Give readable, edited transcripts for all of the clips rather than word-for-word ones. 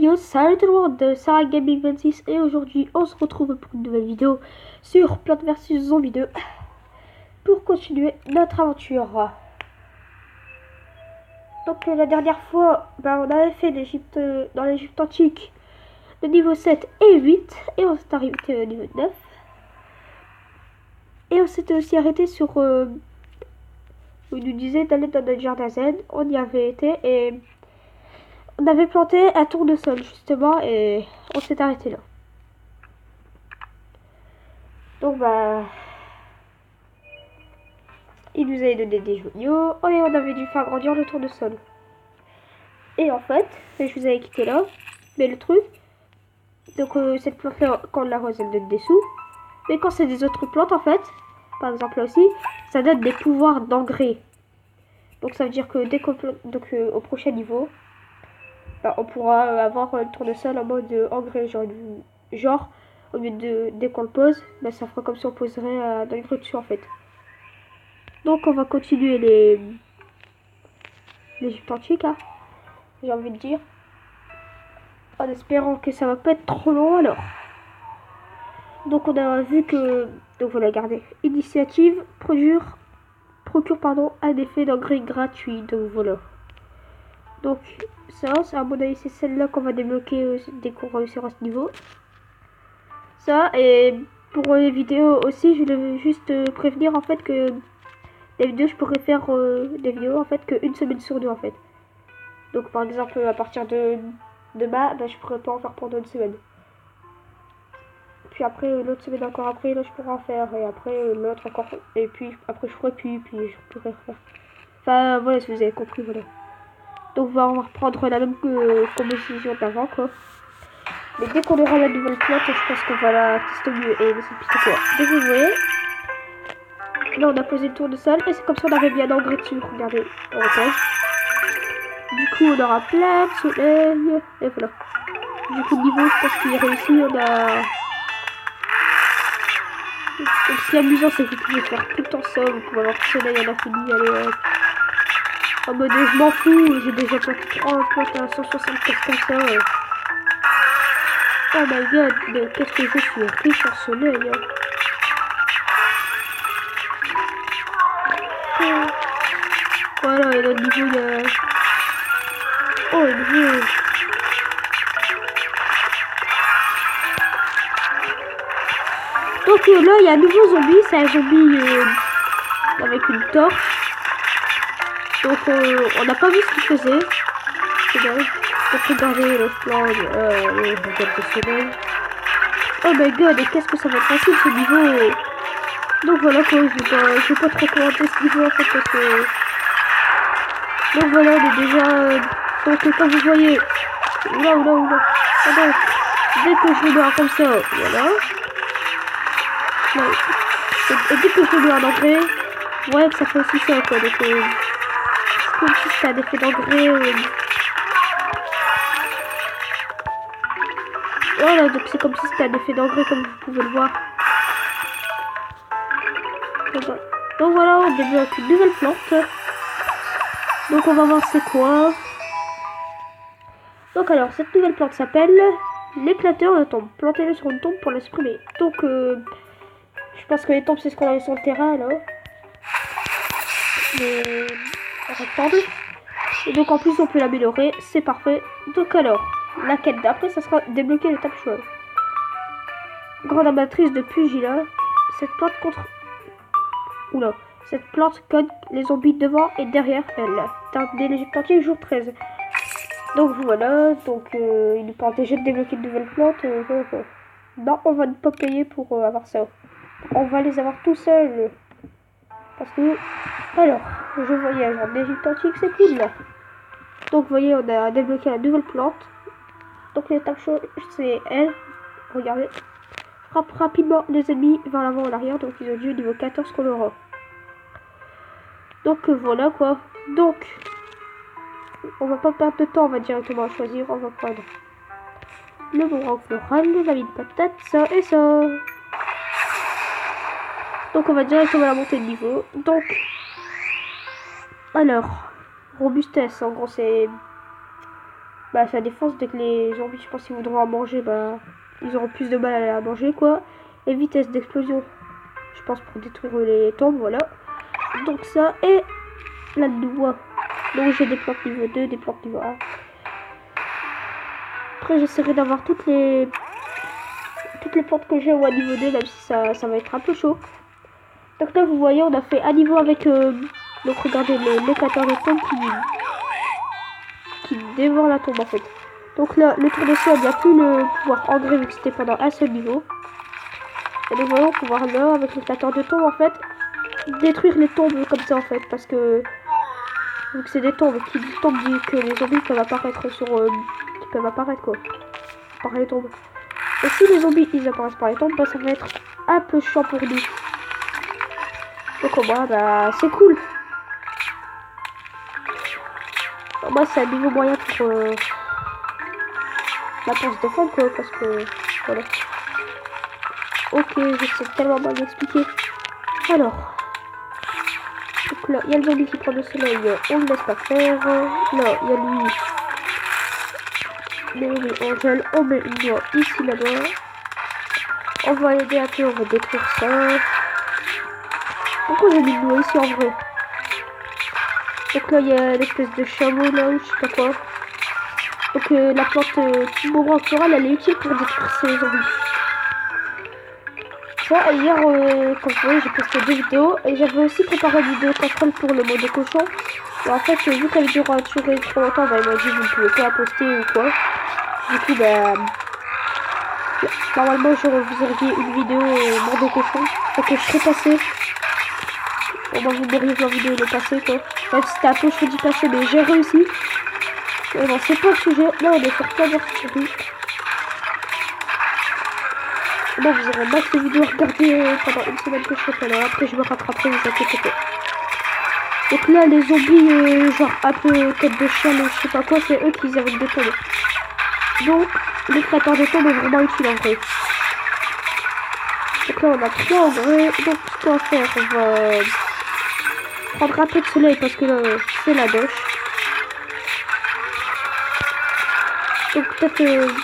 yo, salut tout le monde, c'est Gaming26 et aujourd'hui on se retrouve pour une nouvelle vidéo sur Plants vs Zombies 2 pour continuer notre aventure. Donc la dernière fois, on avait fait l'Égypte, dans l'Égypte antique, le niveau 7 et 8 et on s'est arrêté au niveau 9. Et on s'était aussi arrêté sur où il nous disait d'aller dans notre jardin zen. On y avait été et on avait planté un tournesol justement et on s'est arrêté là. Donc il nous avait donné des joyaux et on avait dû faire grandir le tournesol. Et en fait, je vous avais quitté là, mais le truc, donc cette plante là, quand on l'arrose elle donne des sous, mais quand c'est des autres plantes en fait, par exemple là aussi, ça donne des pouvoirs d'engrais. Donc ça veut dire que dès qu'on donc au prochain niveau, on pourra avoir le tournesol en mode engrais, genre au lieu de dès qu'on le pose, ça fera comme si on poserait dans une grue dessus en fait. Donc on va continuer l'Égypte antique, hein, j'ai envie de dire, en espérant que ça va pas être trop long alors. Donc on a vu que, donc voilà, regardez, initiative procure un effet d'engrais gratuit, donc voilà. Donc ça, c'est à mon avis c'est celle-là qu'on va débloquer dès qu'on réussira ce niveau. Ça, et pour les vidéos aussi, je voulais juste prévenir en fait que les vidéos, je pourrais faire des vidéos en fait qu'une semaine sur deux en fait. Donc par exemple à partir de demain, je pourrais pas en faire pendant une semaine. Puis après l'autre semaine encore après, là je pourrais en faire et après l'autre encore et puis après je ferai puis je pourrais refaire. Enfin voilà, si vous avez compris, voilà. Donc on va reprendre la même composition d'avant quoi. Mais dès qu'on aura la nouvelle plante, je pense qu'on va la tester mieux. Et c'est piste quoi. Dès que vous voyez, là on a posé le tournesol et c'est comme si on avait bien engrais dessus. Regardez, on repose. Du coup on aura plein de soleil. Et voilà. Du coup niveau, je pense qu'il est réussi. On a... Donc ce qui est amusant, c'est que vous pouvez faire tout le temps ça. Vous pouvez avoir du soleil à l'infini. Allez, en mode je m'en fous, j'ai déjà planté 3 plantes à 164 comme ça. Oh my god, mais qu'est-ce que je suis riche en soleil, hein. Voilà, et notre niveau, il y a... Oh, le niveau... Donc là, il y a un nouveau zombie, c'est un zombie avec une torche. Donc on n'a pas vu ce qu'il faisait. C'est bien. Donc regardez le plan, le baguette de soleil. Oh my god, et qu'est-ce que ça va être facile ce niveau. Donc voilà quoi, je vais pas trop commenter ce niveau en fait parce que... Donc voilà, on est déjà... Donc comme vous voyez... Oula. Attends. Dès que je le mets comme ça, voilà. Ouais. Et dès que je le mets en engrais, ouais que ça fait aussi ça quoi. Donc c'est comme si c'était un effet d'engrais. Voilà, donc c'est comme si c'était un effet d'engrais comme vous pouvez le voir. Donc voilà, on débloque une nouvelle plante. Donc on va voir c'est quoi. Donc alors, cette nouvelle plante s'appelle l'éclateur de tombe. Plantez-le sur une tombe pour la supprimer. Donc je pense que les tombes c'est ce qu'on avait sur le terrain là. Les rectangles. Et donc en plus on peut l'améliorer, c'est parfait. Donc alors, la quête d'après ça sera débloquer le tape-cheval. Grande amatrice de pugilat. Cette plante contre... Oula. Cette plante code les zombies devant et derrière elle. Terminé l'Égypte antique jour 13. Donc voilà, donc il nous parle déjà de débloquer de nouvelles plantes. Non, on va ne pas payer pour avoir ça. On va les avoir tout seuls. Parce que... Alors, je voyage en Égypte antique, c'est cool là. Donc vous voyez, on a débloqué la nouvelle plante. Donc les taches, c'est elle. Regardez. Frappe rapidement les ennemis vers l'avant ou l'arrière. Donc ils ont dû au niveau 14 qu'on aura. Donc voilà quoi. Donc... On va pas perdre de temps, on va directement choisir, on va prendre le boomerang floral, la mine patate, ça et ça. Donc on va directement la monter de niveau. Donc, alors, robustesse, en gros c'est Bah sa défense, dès que les zombies, je pense qu'ils voudront en manger, bah ils auront plus de mal à la manger quoi. Et vitesse d'explosion, je pense pour détruire les tombes, voilà. Donc ça, et la noix. Donc j'ai des plantes niveau 2, des plantes niveau 1. Après j'essaierai d'avoir toutes les plantes que j'ai au niveau 2, même si ça va être un peu chaud. Donc là vous voyez on a fait un niveau avec donc regardez l'éclateur de tombe qui dévore la tombe en fait. Donc là le tournesol il n'y a plus le pouvoir engrais vu que c'était pendant un seul niveau. Et donc voilà on peut voir là avec l'éclateur de tombe en fait détruire les tombes comme ça en fait parce que vu que c'est des tombes qui tombent dit que les zombies peuvent apparaître sur qui peuvent apparaître quoi par les tombes. Et si les zombies ils apparaissent par les tombes, bah ça va être un peu chiant pour nous. Donc au moins bah c'est cool. Au moins c'est un niveau moyen pour se défendre quoi parce que voilà. Ok, je sais tellement mal expliquer. Alors. Donc là, il y a le zombie qui prend le soleil, on ne laisse pas faire. Là, il y a lui. Mais oui, on gèle, on met une noix ici là-bas. On va aider un peu, on va détruire ça. Pourquoi j'ai mis une noix ici en vrai? Donc là, il y a l'espèce de chameau là, ou je sais pas quoi. Donc la plante Timoro florale, elle est utile pour détruire ces zombies. Ça, et hier, comme vous voyez, j'ai posté 2 vidéos. Et j'avais aussi préparé une vidéo contrôle pour le mode de cochon. Et en fait, vu que la vidéo a duré trop longtemps, bah, il m'a dit vous ne pouvez pas la poster ou quoi. Du coup, bah, normalement, je vous auriez une vidéo mode de cochon. Donc je serais passé. Au moins, vous verriez que la vidéo est passée, quoi. Même si c'était un peu chaud d'y passer, mais j'ai réussi. Et bon, c'est pas le sujet. Là, on est sur plusieurs surtout. Là, vous aurez max de vidéos à regarder pendant une semaine que je serai pas là. Après, je me rattraperai, vous inquiétez pas. Donc là, les zombies, genre un peu tête de chien, ou je sais pas quoi, c'est eux qui avaient des tombes. Donc, l'éclateur de tombes est vraiment utile en vrai. Donc là, on a 3 en vrai. Donc, ce qu'on va faire, on va prendre un peu de soleil parce que là, c'est la douche. Donc, peut-être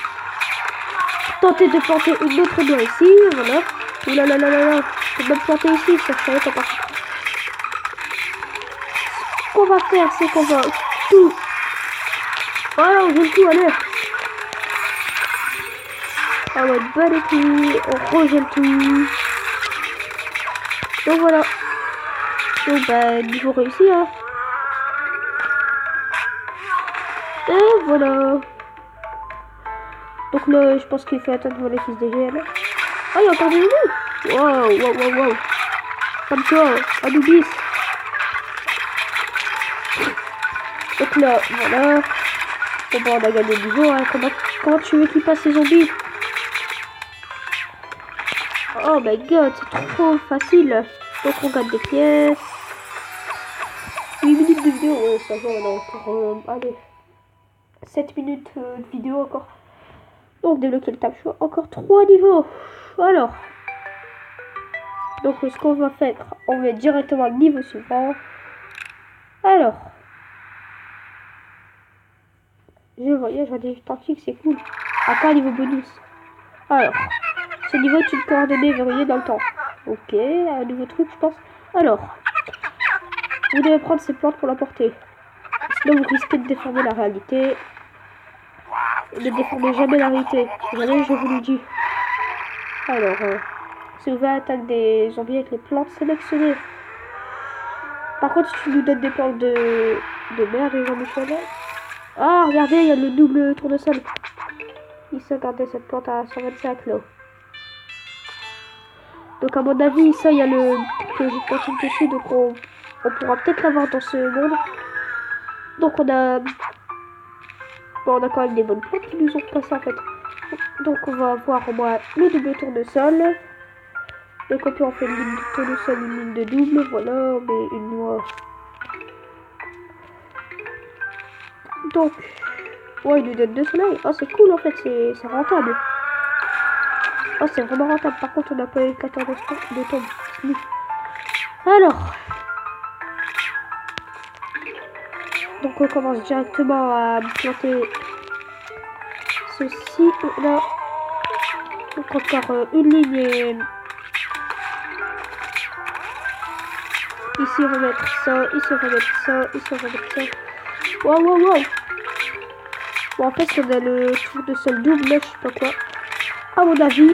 tenter de planter une autre noix ici, voilà. Oula là là là là, je peux même planter ici, ça serait pas parfait. Ce qu'on va faire, c'est qu'on va tout. Voilà, on gèle tout, allez. On va être bas les couilles, on regèle tout. Donc voilà. Donc bah, niveau réussi, hein. Et voilà. Donc là, je pense qu'il faut attendre pour les fils des GL. Ah, il y a encore des ennemis. Waouh, waouh, waouh, waouh. Comme ça, Anubis. Donc là, voilà. Bon, bah, on a gagné le niveau, hein. Comment tu veux qu'il passe ces zombies? Oh my god, c'est trop facile. Donc on gagne des pièces. 8 minutes de vidéo, ouais, ça va, on a encore, allez, 7 minutes de vidéo encore. Donc débloquer le table choix, encore 3 niveaux. Alors, donc ce qu'on va faire, on va directement au niveau suivant. Alors, je voyage à des tactiques, c'est cool. Encore un niveau bonus. Alors, ce niveau est une coordonnée verrouillée dans le temps. Ok, un nouveau truc, je pense. Alors, vous devez prendre ces plantes pour la porter. Sinon, vous risquez de déformer la réalité. Ne déformez jamais la réalité. Jamais je vous le dis. Alors, si vous attaque des zombies avec les plantes sélectionnées. Par contre, si tu nous donnes des plantes de merde, les Jean-Michel. Ah, regardez, il y a le double tournesol. Il se regardait cette plante à 125 là. Donc, à mon avis, ça, il y a le végétatif dessus. Donc, on pourra peut-être l'avoir dans ce monde. Donc, on a quand même des bonnes plantes qui nous ont passé en fait. Donc, on va avoir au moins le double tournesol. Donc, on peut en faire une ligne de tournesol, une ligne de double. Voilà, on met une noix. Donc, ouais, il nous donne 2 soleils. Oh, c'est cool en fait, c'est rentable. Oh, c'est vraiment rentable. Par contre, on n'a pas eu 14 de tombe. Alors, donc on commence directement à planter ceci là. Donc encore une ligne et... Ici on va mettre ça, ici on va mettre ça, ici on va mettre ça. Wow wow wow. Bon en fait on a le tour de sol double là, je sais pas quoi. À mon avis,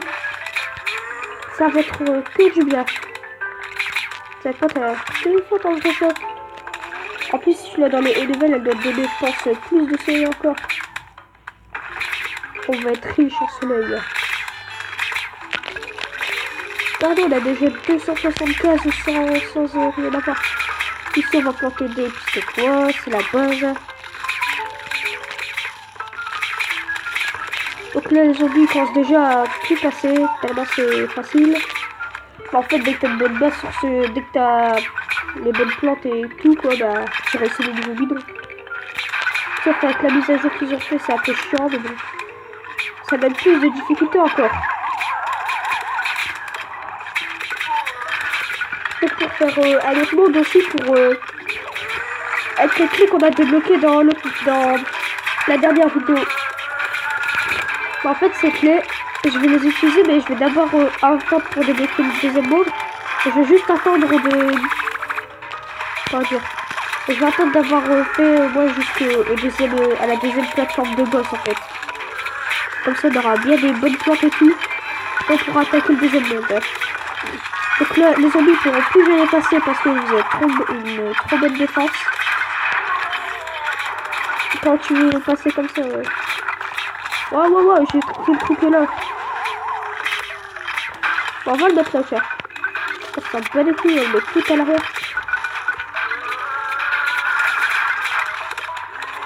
ça va être que du bien. Ça va être que une fois quand je fais ça. En plus si je l'ai dans les hauts levels, elle doit donner je pense plus de soleil encore. On va être riche en soleil. Pardon, on a déjà 275 ou 100 rien à voir. Ici on va planter des petites quoi, c'est la base. Donc là les zombies commencent déjà à plus passer, tellement c'est facile. Mais en fait dès que t'as une bonne base sur ce. Dès que t'as les bonnes plantes et tout quoi, bah tu réussis les nouveaux bidons. Sauf avec la mise à jour qu'ils ont fait, c'est un peu chiant mais bon. Ça donne plus de difficultés encore. Et pour faire un autre monde aussi pour avec les clés qu'on a débloquées dans la dernière vidéo. Bah, en fait ces clés, je vais les utiliser mais je vais d'abord attendre pour débloquer le deuxième monde. Je vais juste attendre de... Comment dire, je vais attendre d'avoir fait moi à la deuxième plateforme de boss en fait. Comme ça on aura bien des bonnes plantes et tout. On pourra attaquer le deuxième monde. Donc là, les zombies pourront plus jamais passer parce que vous avez une trop bonne défense. Quand tu veux passer comme ça, ouais. Ouais, j'ai trouvé le truc là. Bon, on va le mettre là, tiens. Ça sera bien écrit, on le met tout à l'arrière.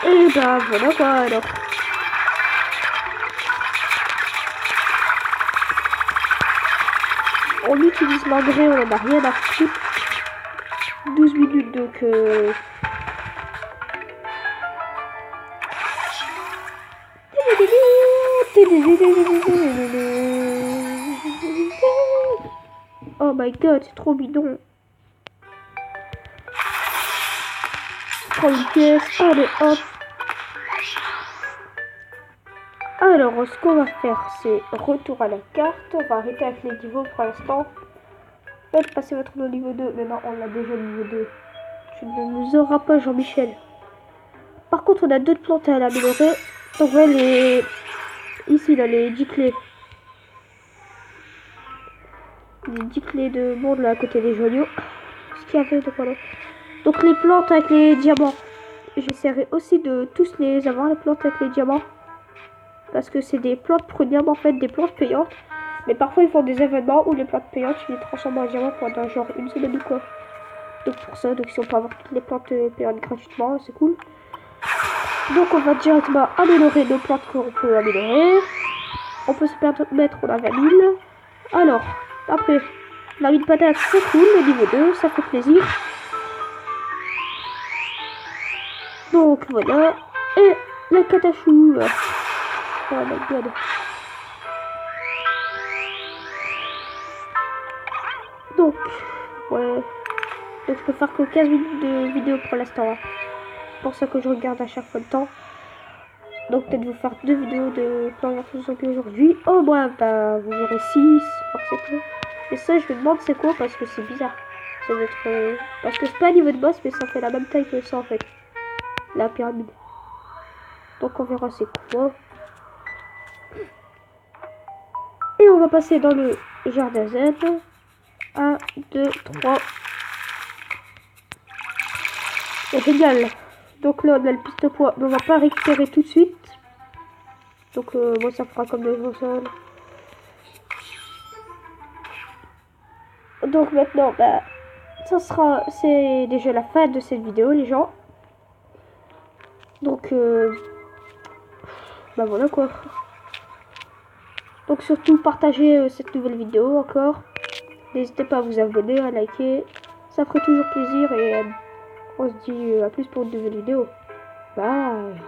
Et bah voilà quoi alors. On utilise l'engrais, on en a rien à foutre. 12 minutes donc Oh my god, c'est trop bidon. Prends une pièce, allez hop. Alors ce qu'on va faire c'est retour à la carte. On va arrêter avec les niveaux pour l'instant. Faites passer votre niveau 2. Mais non, on l'a déjà le niveau 2. Tu ne nous auras pas Jean-Michel. Par contre on a d'autres plantes à améliorer. Donc ouais les... Ici là les 10 clés. Les 10 clés de monde là à côté des joyaux. Ce qu'il y avait donc voilà. Donc les plantes avec les diamants. J'essaierai aussi de tous les avoir, les plantes avec les diamants. Parce que c'est des plantes premium en fait, des plantes payantes. Mais parfois ils font des événements où les plantes payantes ils les transforment en diamants pendant genre une semaine ou quoi. Donc pour ça, donc si on peut avoir toutes les plantes payantes gratuitement, c'est cool. Donc on va directement améliorer nos plantes qu'on peut améliorer. On peut se permettre, on a 20 000. Alors, après, la mine patate c'est cool, le niveau 2, ça fait plaisir. Donc voilà. Et la catachou. Oh my god. Donc, ouais. Donc je peux faire que 15 minutes de vidéo pour l'instant. Hein. C'est pour ça que je regarde à chaque fois le temps. Donc peut-être vous faire 2 vidéos de Plan vs Zombie aujourd'hui. Oh bah, vous verrez 6, forcément. Et ça je me demande c'est quoi parce que c'est bizarre. Ça doit être... parce que c'est pas un niveau de boss mais ça fait la même taille que ça en fait. La pyramide. Donc on verra c'est quoi. Et on va passer dans le jardin Z. 1, 2, 3. C'est génial. Donc là on a le piste poids. Mais on va pas récupérer tout de suite. Donc moi ça fera comme le sol. Donc maintenant bah ça sera, c'est déjà la fin de cette vidéo les gens. Donc bah voilà quoi. Donc surtout partagez cette nouvelle vidéo encore. N'hésitez pas à vous abonner, à liker. Ça ferait toujours plaisir et on se dit à plus pour une nouvelle vidéo. Bye.